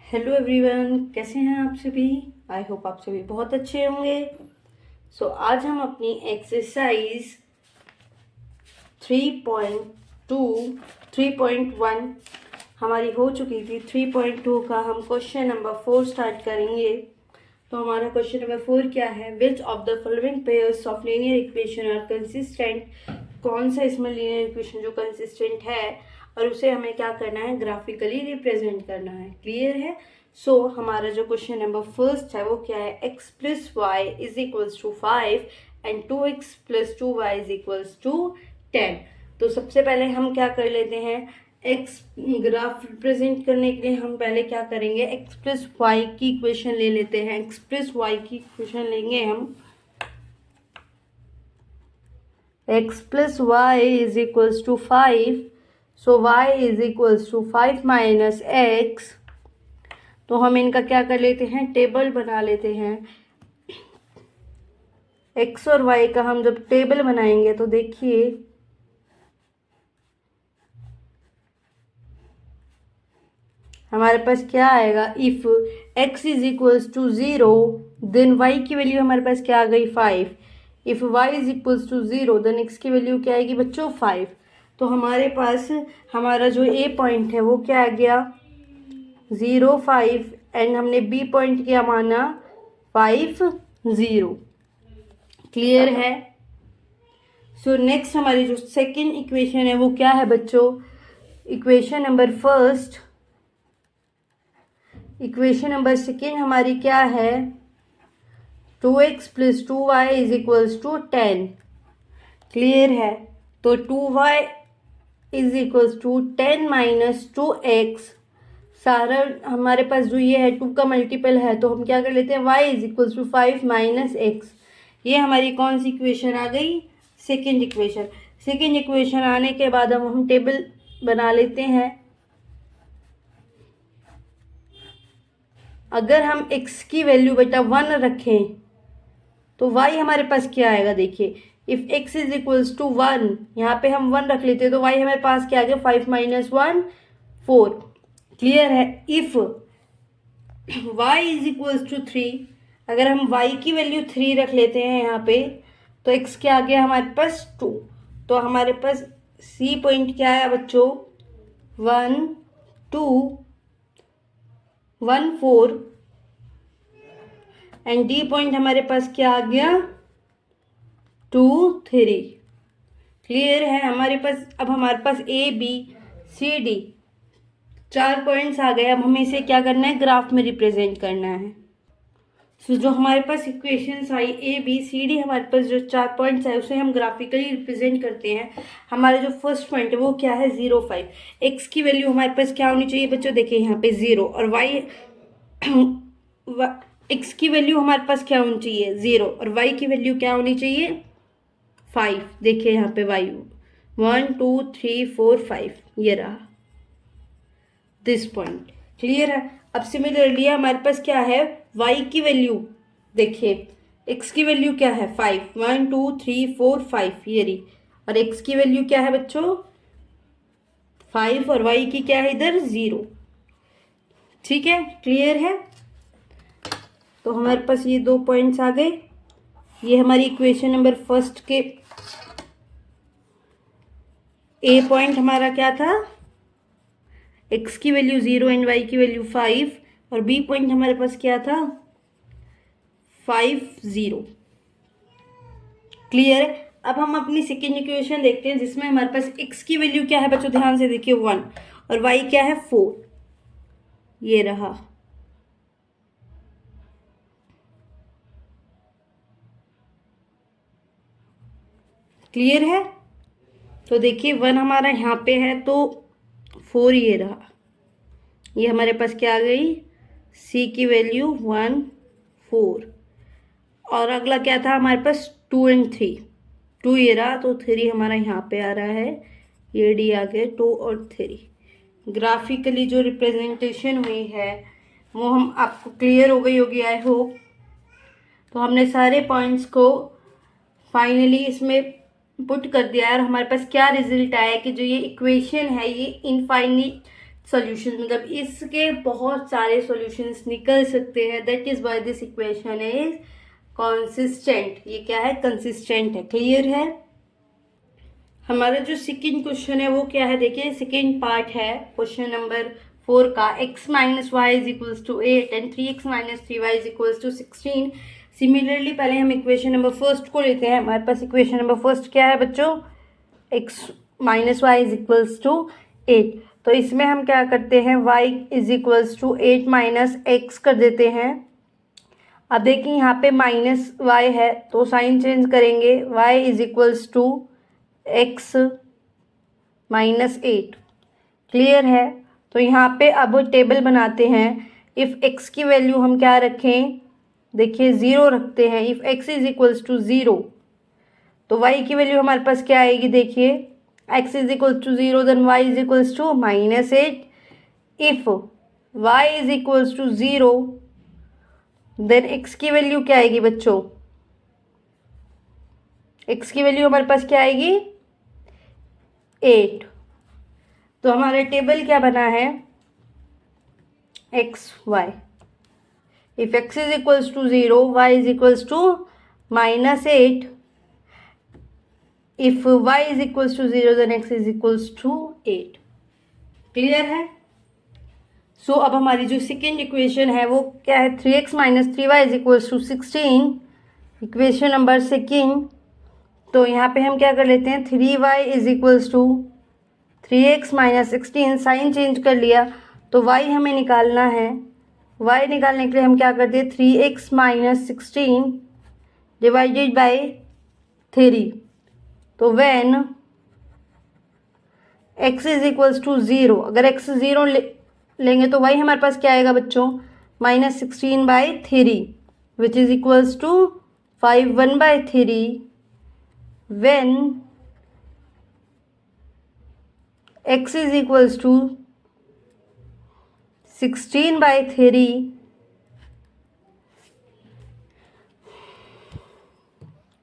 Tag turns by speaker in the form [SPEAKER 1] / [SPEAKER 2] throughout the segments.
[SPEAKER 1] Hello everyone, कैसे हैं आप सभी। आई होप आप सभी बहुत अच्छे होंगे। आज हम अपनी एक्सरसाइज 3.2 3.1 हमारी हो चुकी थी। 3.2 का हम क्वेश्चन नंबर 4 स्टार्ट करेंगे। तो हमारा क्वेश्चन नंबर 4 क्या है? Which of the following pairs of linear equation are consistent. कौन सा इसमें लीनियर इक्वेशन जो कंसिस्टेंट है और उसे हमें क्या करना है, ग्राफिकली रिप्रेजेंट करना है। क्लियर है। हमारा जो क्वेश्चन नंबर फर्स्ट है वो क्या है? x plus y is equals to 5 and 2x plus 2y is equals to 10। तो सबसे पहले हम क्या कर लेते हैं, x ग्राफ रिप्रेजेंट करने के लिए हम पहले क्या करेंगे, x प्लस वाई की इक्वेशन ले लेते हैं। x प्लस वाई की इक्वेशन लेंगे हम। x plus y is equals to 5, so y is equals to 5 minus x। तो हम इनका क्या कर लेते हैं, टेबल बना लेते हैं। x और y का हम जब टेबल बनाएंगे तो देखिए हमारे पास क्या आएगा, if x is equals to 0 then y की वैल्यू हमारे पास क्या आ गई 5। If y is equals to 0 then x की वैल्यू क्या आएगी बच्चों 5। तो हमारे पास हमारा जो a पॉइंट है वो क्या आ गया 0 5 एंड हमने बी पॉइंट क्या माना 5 0। क्लियर है। नेक्स्ट हमारी जो सेकंड इक्वेशन है वो क्या है बच्चों, equation number first. Equation number second हमारी क्या है, 2x plus 2y is equals to 10। Clear है। तो 2y is equals to 10 minus 2x। सारा हमारे पास जो ये है 2 का मल्टीपल है तो हम क्या कर लेते हैं, y is equals to 5 minus x। ये हमारी कौन सी इक्वेशन आ गई, सेकेंड इक्वेशन। सेकेंड इक्वेशन आने के बाद हम टेबल बना लेते हैं। अगर हम x की वैल्यू बेटा 1 रखें तो y हमारे पास क्या आएगा, देखिए if x is equals to 1, यहाँ पे हम 1 रख लेते हैं तो y हमारे पास क्या आ गया 5 माइनस 1 4। क्लियर है। If y is equals to 3, अगर हम y की वैल्यू 3 रख लेते हैं यहाँ पे तो x क्या आ गया हमारे पास 2। तो हमारे पास c पॉइंट क्या है बच्चों 1 2 1 4 एंड d पॉइंट हमारे पास क्या आ गया 2 3। क्लियर है। अब हमारे पास A B C D 4 points आ गए। अब हमें इसे क्या करना है, ग्राफ में रिप्रेजेंट करना है। जो हमारे पास इक्वेशंस आई ए बी सी डी, हमारे पास जो 4 पॉइंट्स आए उसे हम ग्राफिकली रिप्रेजेंट करते हैं। हमारा जो फर्स्ट पॉइंट है वो क्या है 0 5। एक्स की वैल्यू हमारे पास क्या होनी चाहिए बच्चों, देखिए यहाँ पे 0 और वाई एक्स की वैल्यू हमारे पास क्या होनी चाहिए 0 और वाई की वैल्यू क्या होनी चाहिए 5। देखिए यहाँ पे वाई 1 2 3 4 5 ये रहा दिस पॉइंट। क्लियर है। अब सिमिलरली हमारे पास क्या है, y की वैल्यू देखिए, x की वैल्यू क्या है 5 1 2 3 4 5 ये रही, और x की वैल्यू क्या है बच्चों 5 और y की क्या है इधर 0। ठीक है। क्लियर है। तो हमारे पास ये 2 पॉइंट्स आ गए। ये हमारी इक्वेशन नंबर फर्स्ट के ए पॉइंट हमारा क्या था, x की वैल्यू 0 एंड y की वैल्यू 5, और b पॉइंट हमारे पास क्या था 5 0। क्लियर है। अब हम अपनी सेकेंड इक्वेशन देखते हैं जिसमें हमारे पास x की वैल्यू क्या है बच्चों, ध्यान से देखिए 1 और y क्या है 4 ये रहा। क्लियर है। तो देखिए 1 हमारा यहाँ पे है तो 4 ये रहा। ये हमारे पास क्या आ गई, c की वैल्यू 1 4, और अगला क्या था हमारे पास 2 एंड 3 2 ये रहा, तो 3 हमारा यहाँ पे आ रहा है, ये डी आ गए 2 और 3। ग्राफिकली जो रिप्रेजेंटेशन हुई है वो हम आपको क्लियर हो गई होगी आई होप। तो हमने सारे पॉइंट्स को फाइनली इसमें पुट कर दिया है और हमारे पास क्या रिजल्ट आया कि जो ये इक्वेशन है ये इनफाइनिट सॉल्यूशन, मतलब इसके बहुत सारे सॉल्यूशंस निकल सकते हैं। That is why this equation is consistent. ये क्या है? कंसिस्टेंट है। क्लियर है? हमारा जो सेकेंड क्वेश्चन है वो क्या है? देखिए सेकेंड पार्ट है क्वेश्चन नंबर 4 का। x minus y is equals to 8 and 3x minus 3y is equals to 16। Similarly पहले हम इक्वेशन नंबर फर्स्ट को लेते हैं। हमारे पास इक्वेशन नंबर फर्स्ट क्या है बच्चों? x minus y is equals to 8। तो इसमें हम क्या करते हैं? y is equals to 8 minus x कर देते हैं। अब देखिए यहाँ पे माइनस वाई है तो साइन चेंज करेंगे। y is equals to x minus 8। Clear है? तो यहाँ पे अब टेबल बनाते हैं। इफ़ x की वैल्यू हम क्या रखें? देखिए 0 रखते हैं। If x is equals to 0 तो y की वैल्यू हमारे पास क्या आएगी? देखिए x is equals to 0 then y is equals to minus 8। If y is equals to 0 then x की वैल्यू क्या आएगी बच्चों? x की वैल्यू हमारे पास क्या आएगी? 8। तो हमारा टेबल क्या बना है? X y. If x is equals to 0 y is equals to minus 8। If y is equals to 0 then x is equals to 8। Clear है? सो अब हमारी जो सेकेंड इक्वेशन है वो क्या है? 3x minus 3y is equals to 16। Equation number second. तो यहाँ पे हम क्या कर लेते हैं? 3y is equals to 3x minus 16। Sign change कर लिया तो y हमें निकालना है। y निकालने के लिए हम क्या करते हैं? 3x minus 16 divided by 3। तो when x is equals to 0, अगर x 0 लेंगे तो y हमारे पास क्या आएगा बच्चों? Minus 16 by 3 which is equals to 5 by 3। When x is equals to 16 by 3,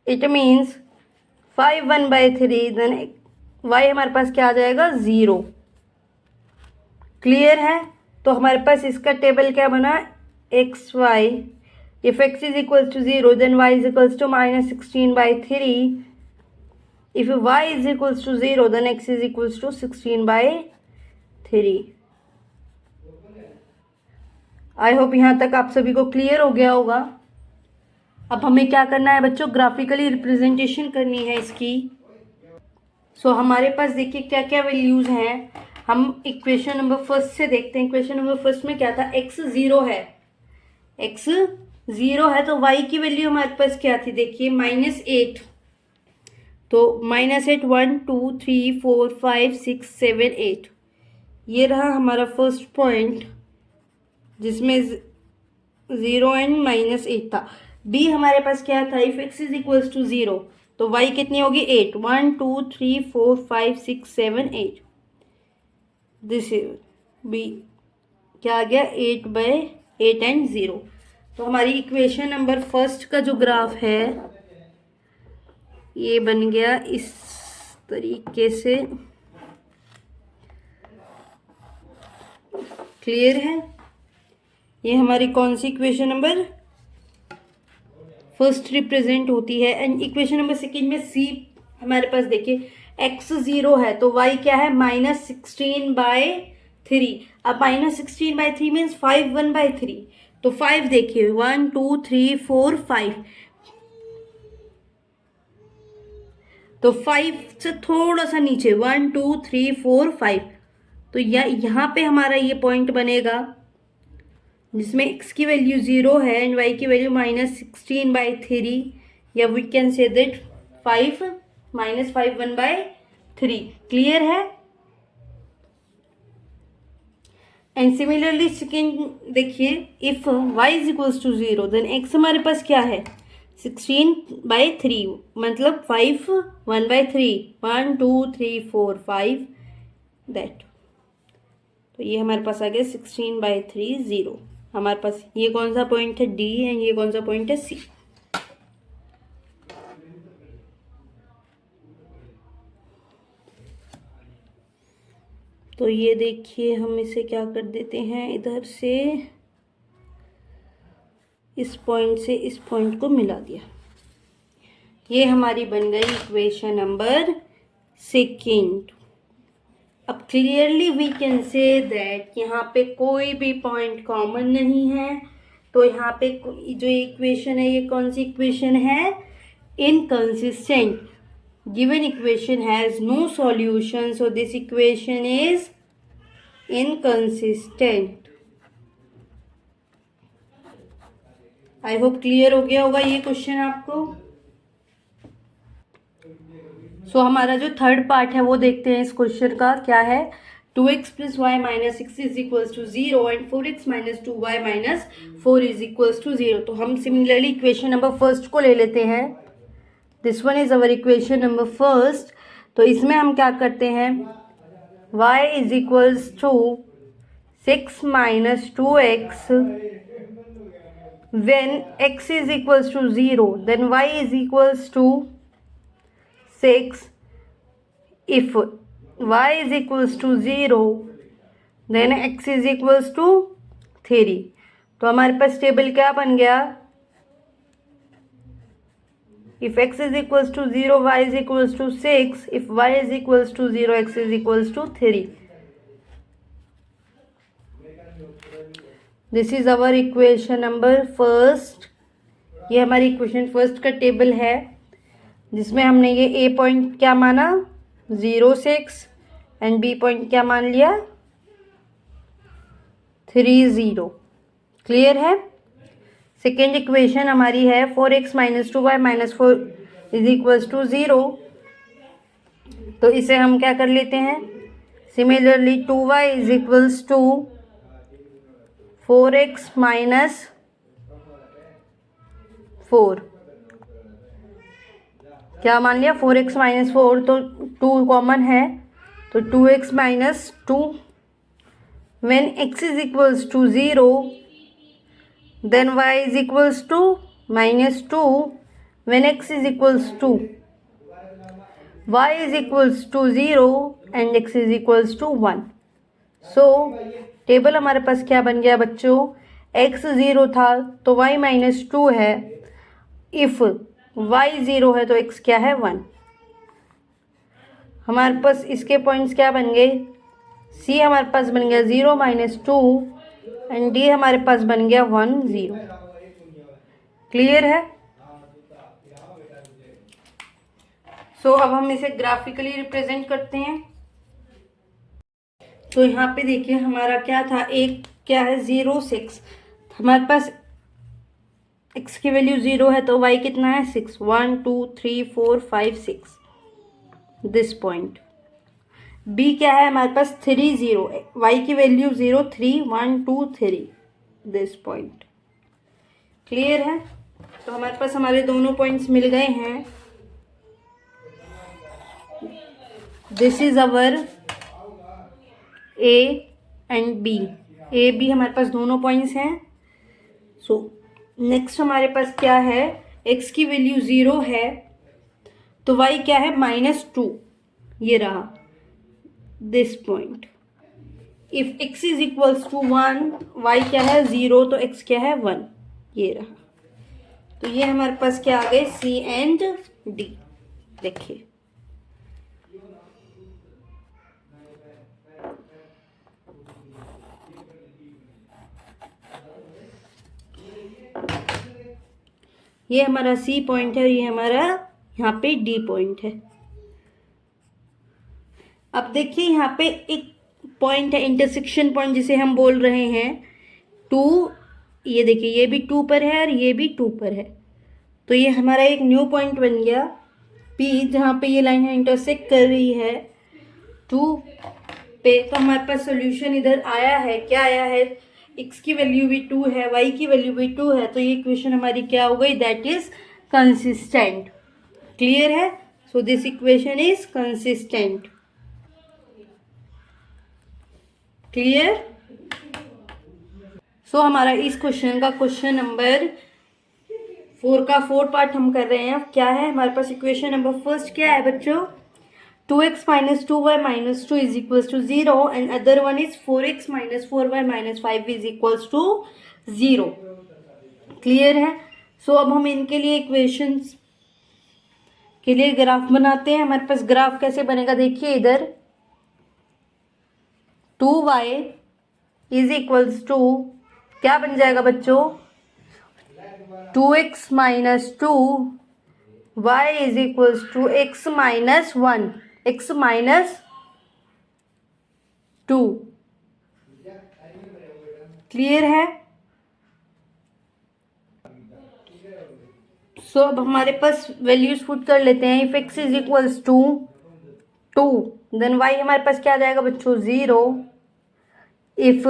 [SPEAKER 1] it means 5 by 3, then y हमारे पास क्या आ जाएगा? 0। क्लियर है? तो हमारे पास इसका टेबल क्या बना? X y. If x is equals to 0 then y is equals to minus 16 by 3। If y is equals to 0 then x is equals to 16 by 3। I hope यहाँ तक आप सभी को क्लियर हो गया होगा। अब हमें क्या करना है बच्चों? ग्राफिकली रिप्रेजेंटेशन करनी है इसकी। सो हमारे पास देखिए क्या क्या वैल्यूज़ हैं। हम इक्वेशन नंबर फर्स्ट से देखते हैं। इक्वेशन नंबर फर्स्ट में क्या था? x 0 है। x 0 है तो y की वैल्यू हमारे पास क्या थी? देखिए माइनस 8। तो माइनस 8 1 2 3 4 5 6 7 8। ये रहा हमारा फर्स्ट पॉइंट जिसमें 0 एंड माइनस 8 था। b हमारे पास क्या था? If x is equals to 0 तो y कितनी होगी? 8 1 2 3 4 5 6 7 8। दिस इज b क्या आ गया? 8 बाय 8 एंड 0। तो हमारी इक्वेशन नंबर फर्स्ट का जो ग्राफ है ये बन गया इस तरीके से। क्लियर है? ये हमारी कौन सी इक्वेशन नंबर फर्स्ट रिप्रेजेंट होती है। एंड इक्वेशन नंबर सेकेंड में सी हमारे पास देखिए x 0 है तो y क्या है? Minus 16 by 3। अब माइनस 16 बाय 3 मीन्स 5 1 बाय 3। तो 5 देखिए 1 2 3 4 5। तो 5 से थोड़ा सा नीचे 1 2 3 4 5। तो यहाँ पे हमारा ये पॉइंट बनेगा जिसमें x की वैल्यू 0 है एंड y की वैल्यू माइनस 16 बाई 3, या we can say that 5 minus 5 1 by 3। Clear है? एंड सिमिलरली सेकेंड देखिए if y is equals to 0 then x हमारे पास क्या है? 16 बाई 3 मतलब 5 1 बाई 3 1 2 3 4 5 दैट। तो ये हमारे पास आ गया 16 बाई 3 0। हमारे पास ये कौन सा पॉइंट है? डी। एंड ये कौन सा पॉइंट है? सी। तो ये देखिए हम इसे क्या कर देते हैं, इधर से इस पॉइंट से इस पॉइंट को मिला दिया। ये हमारी बन गई इक्वेशन नंबर सेकेंड। अब clearly we can say that यहाँ पे कोई भी पॉइंट कॉमन नहीं है, तो यहाँ पे जो इक्वेशन है ये कौन सी इक्वेशन है, inconsistent. Given equation has no solution, so this equation is inconsistent. I hope clear हो गया होगा ये क्वेश्चन आपको। सो हमारा जो थर्ड पार्ट है वो देखते हैं इस क्वेश्चन का क्या है। 2x + y - 6 = 0 and 4x - 2y - 4 = 0। तो हम सिमिलरली इक्वेशन नंबर फर्स्ट को ले लेते हैं। This one is our equation number first. तो इसमें हम क्या करते हैं, y = 6 - 2x when x = 0, then y = 6. If y = 0, then x = 3. तो हमारे पास टेबल क्या बन गया, if x = 0, y = 6. If y = 0, x = 3. This is our equation number first. ये हमारी इक्वेशन फर्स्ट का टेबल है, जिसमें हमने ये ए पॉइंट क्या माना 0, 6 एंड बी पॉइंट क्या मान लिया 3, 0। क्लियर है। सेकेंड इक्वेशन हमारी है 4x - 2y - 4 = 0। तो इसे हम क्या कर लेते हैं, सिमिलरली 2y = 4x - 4। क्या मान लिया 4x - 4, तो 2 कॉमन है, तो 2x - 2। when x = 0, then y = -2 when x = 2, y = 0 and x = 1। So table हमारे पास क्या बन गया बच्चों, x 0 था तो y - 2 है, इफ y 0 है तो x क्या है 1। हमारे पास इसके पॉइंट्स क्या बन गए, C हमारे पास बन गया 0 - 2 एंड D हमारे पास बन गया 1, 0। क्लियर है। सो अब हम इसे ग्राफिकली रिप्रेजेंट करते हैं। तो यहाँ पे देखिए हमारा क्या था, एक क्या है 0, 6। हमारे पास x की वैल्यू 0 है तो y कितना है 6, 1 2 3 4 5 6 दिस पॉइंट। b क्या है हमारे पास 3, 0, y की वैल्यू 0 3 1 2 3 दिस पॉइंट। क्लियर है। तो हमारे पास हमारे दोनों पॉइंट्स मिल गए हैं। This is our a and b। a b हमारे पास दोनों पॉइंट्स हैं। सो नेक्स्ट हमारे पास क्या है, x की वैल्यू 0 है तो y क्या है -2, ये रहा this point. If x = 1, y क्या है 0 तो x क्या है 1, ये रहा। तो ये हमारे पास क्या आ गए C एंड D। देखिए ये हमारा C पॉइंट है और ये हमारा यहाँ पे D पॉइंट है। अब देखिए यहाँ पे एक पॉइंट है इंटरसेक्शन पॉइंट जिसे हम बोल रहे हैं 2। ये देखिए ये भी 2 पर है और ये भी 2 पर है, तो ये हमारा एक न्यू पॉइंट बन गया P, जहाँ पे ये लाइन है इंटरसेक्ट कर रही है 2 पे। तो हमारे पास सोल्यूशन इधर आया है, क्या आया है, x की वैल्यू भी 2 है, y की वैल्यू भी 2 है, तो ये इक्वेशन हमारी क्या हो गई, दैट इज कंसिस्टेंट। क्लियर है। So this equation is consistent. Clear. सो हमारा इस क्वेश्चन का क्वेश्चन नंबर 4 का 4 पार्ट हम कर रहे हैं। अब क्या है हमारे पास इक्वेशन नंबर फर्स्ट क्या है बच्चों, 2x minus 2y minus 2 is equals to 0 and other one is 4x minus 4y minus 5 is equals to 0. Clear है? सो अब हम इनके लिए इक्वेशंस के लिए ग्राफ बनाते हैं. हमारे पास ग्राफ कैसे बनेगा देखिए इधर 2y इज इक्वल्स टू क्या बन जाएगा बच्चों 2x minus 2 y is equals to x minus 1 x minus 2. Clear है? सो अब हमारे पास वैल्यूज पुट कर लेते हैं. If x is equals to 2 then y हमारे पास क्या आ जाएगा बच्चों 0. If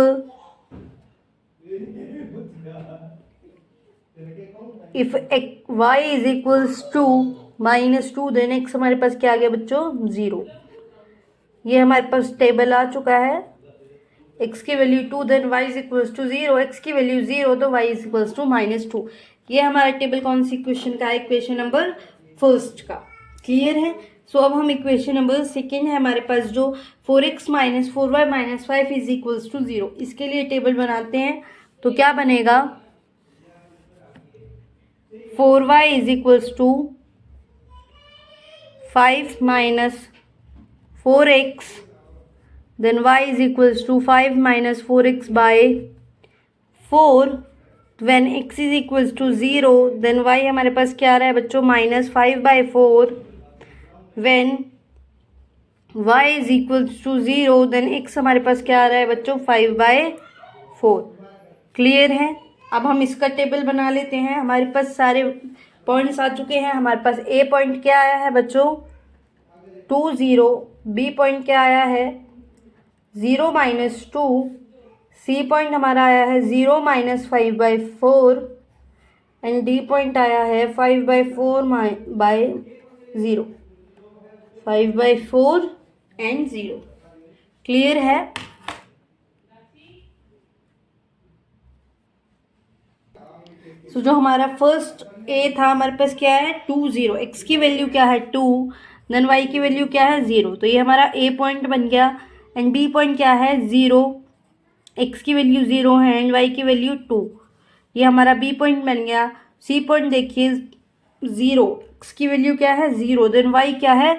[SPEAKER 1] y is equals to minus 2 then x हमारे पास क्या आ गया बच्चों 0. ये हमारे पास टेबल आ चुका है. x की value 2 then y is equals to 0, x की वैल्यू 0 तो y is equals to minus 2. ये हमारा टेबल कौन सी इक्वेशन का है इक्वेशन नंबर फर्स्ट का. क्लियर है? सो अब हम इक्वेशन नंबर सेकेंड है हमारे पास जो 4x minus 4y minus 5 is equals to 0. इसके लिए टेबल बनाते हैं. तो क्या बनेगा 4y is equals to 5 minus 4x then y is equals to 5 minus 4x by 4. when x is equals to 0 then y हमारे पास क्या आ रहा है बच्चों minus 5 by 4. when y is equals to 0 then x हमारे पास क्या आ रहा है बच्चों 5 बाय 4. क्लियर है? अब हम इसका टेबल बना लेते हैं. हमारे पास सारे पॉइंट्स आ चुके हैं. हमारे पास a पॉइंट क्या आया है बच्चों 2 0, b पॉइंट क्या आया है 0 माइनस 2, C पॉइंट हमारा आया है 0 minus 5 by 4 and D point आया है 5 by 4 by 0. 5 by 4 and 0. Clear है? सो जो हमारा फर्स्ट A था हमारे पास क्या है 2 0, x की वैल्यू क्या है 2 देन y की वैल्यू क्या है 0. तो ये हमारा A पॉइंट बन गया. एंड B पॉइंट क्या है 0, x की वैल्यू 0 है एंड y की वैल्यू 2. ये हमारा b पॉइंट बन गया. c पॉइंट देखिए 0, x की वैल्यू क्या है 0 देन y क्या है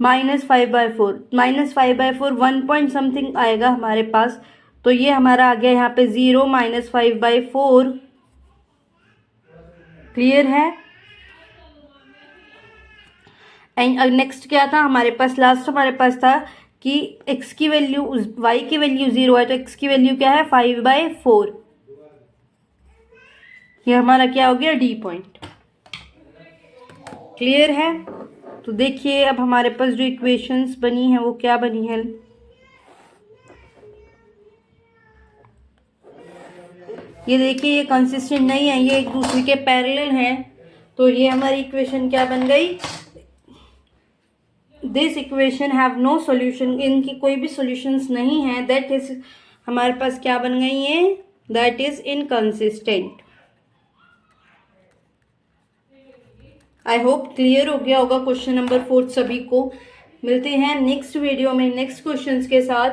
[SPEAKER 1] minus 5 by 4. Minus 5 by 4 1 point something आएगा हमारे पास. तो ये हमारा आ गया यहाँ पे 0 माइनस 5 बाई 4. क्लियर है? एंड नेक्स्ट क्या था हमारे पास लास्ट हमारे पास था कि x की वैल्यू y की वैल्यू 0 है तो x की वैल्यू क्या है 5 बाई 4. ये हमारा क्या हो गया D पॉइंट. क्लियर है? तो देखिए अब हमारे पास जो इक्वेशंस बनी है वो क्या बनी है. ये देखिए ये कंसिस्टेंट नहीं है, ये एक दूसरे के पैरेलल हैं. तो ये हमारी इक्वेशन क्या बन गई this equation have no solution. इनकी कोई भी सोल्यूशंस नहीं है. दैट इज हमारे पास क्या बन गई है that is inconsistent. I hope clear हो गया होगा क्वेश्चन नंबर 4 सभी को. मिलते हैं नेक्स्ट वीडियो में नेक्स्ट क्वेश्चंस के साथ.